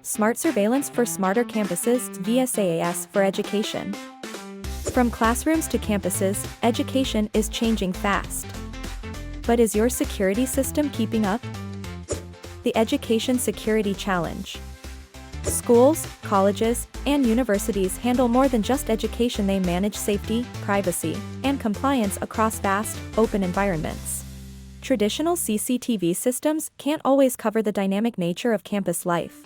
Smart surveillance for smarter campuses, VSaaS for education. From classrooms to campuses, education is changing fast. But is your security system keeping up? The Education Security Challenge. Schools, colleges, and universities handle more than just education. They manage safety, privacy, and compliance across vast, open environments. Traditional CCTV systems can't always cover the dynamic nature of campus life.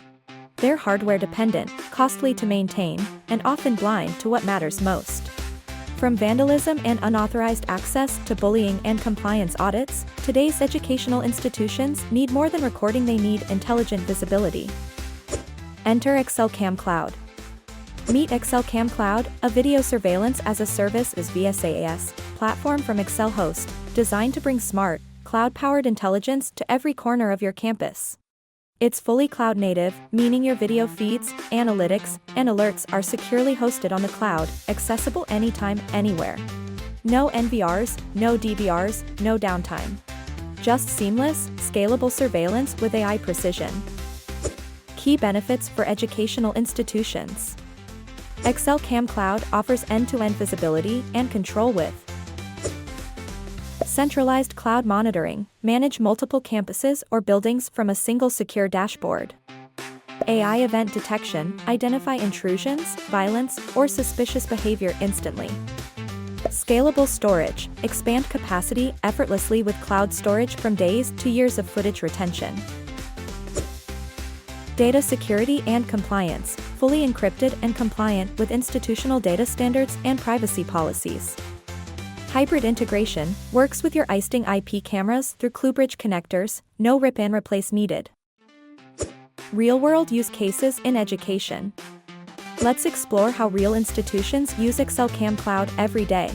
They're hardware-dependent, costly to maintain, and often blind to what matters most. From vandalism and unauthorized access to bullying and compliance audits, today's educational institutions need more than recording. They need intelligent visibility. Enter XcellHost Cloud. Meet XcellHost Cloud, a video surveillance as a service VSaaS platform from XcellHost, designed to bring smart, cloud-powered intelligence to every corner of your campus. It's fully cloud-native, meaning your video feeds, analytics, and alerts are securely hosted on the cloud, accessible anytime, anywhere. No NVRs, no DVRs, no downtime. Just seamless, scalable surveillance with AI precision. Key benefits for educational institutions. XcellHost Cloud offers end-to-end visibility and control with Centralized cloud monitoring, manage multiple campuses or buildings from a single secure dashboard. AI event detection, identify intrusions, violence, or suspicious behavior instantly. Scalable storage, expand capacity effortlessly with cloud storage from days to years of footage retention. Data security and compliance, fully encrypted and compliant with institutional data standards and privacy policies. Hybrid integration, works with your existing IP cameras through ClueBridge connectors, no rip and replace needed. Real-world use cases in education. Let's explore how real institutions use XcellHost Cloud every day.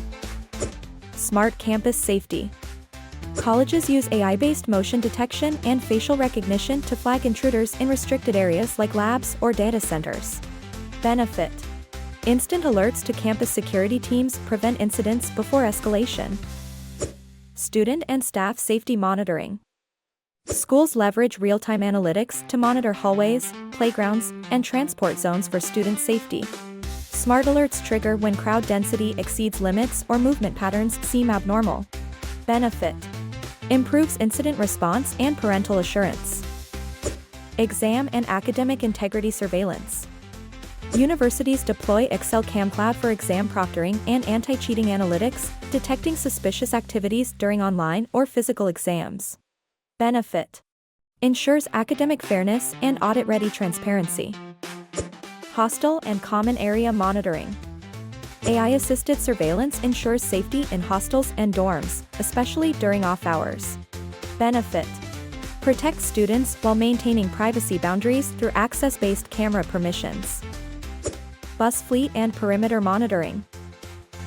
Smart campus safety. Colleges use AI-based motion detection and facial recognition to flag intruders in restricted areas like labs or data centers. Benefit. Instant alerts to campus security teams prevent incidents before escalation. Student and staff safety monitoring. Schools leverage real-time analytics to monitor hallways, playgrounds, and transport zones for student safety. Smart alerts trigger when crowd density exceeds limits or movement patterns seem abnormal. Benefit. Improves incident response and parental assurance. Exam and academic integrity surveillance. Universities deploy XcellHost Cloud for exam proctoring and anti-cheating analytics, detecting suspicious activities during online or physical exams. Benefit. Ensures academic fairness and audit-ready transparency. Hostel and common area monitoring. AI-assisted surveillance ensures safety in hostels and dorms, especially during off-hours. Benefit. Protects students while maintaining privacy boundaries through access-based camera permissions. Bus fleet and perimeter monitoring.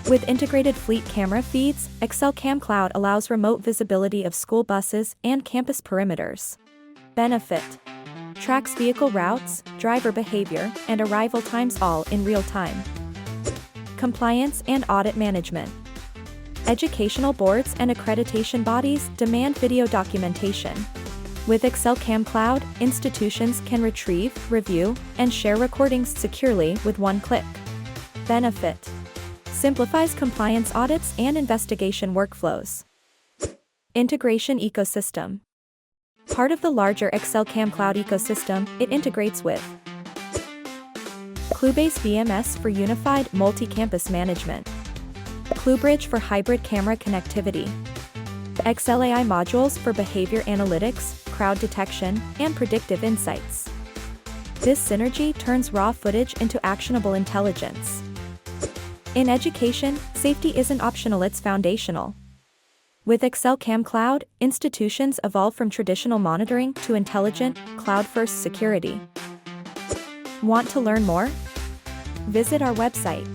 With integrated fleet camera feeds, XcellHost Cloud allows remote visibility of school buses and campus perimeters. Benefit. Tracks vehicle routes, driver behavior, and arrival times all in real time. Compliance and audit management. Educational boards and accreditation bodies demand video documentation. With XcellHost Cloud, institutions can retrieve, review, and share recordings securely with one click. Benefit. Simplifies compliance audits and investigation workflows. Integration ecosystem. Part of the larger XcellHost Cloud ecosystem, it integrates with ClueBase VMS for unified multi-campus management. ClueBridge for hybrid camera connectivity. XLAI modules for behavior analytics, crowd detection, and predictive insights. This synergy turns raw footage into actionable intelligence. In education, safety isn't optional, it's foundational. With XcellHost Cloud, institutions evolve from traditional monitoring to intelligent, cloud-first security. Want to learn more? Visit our website.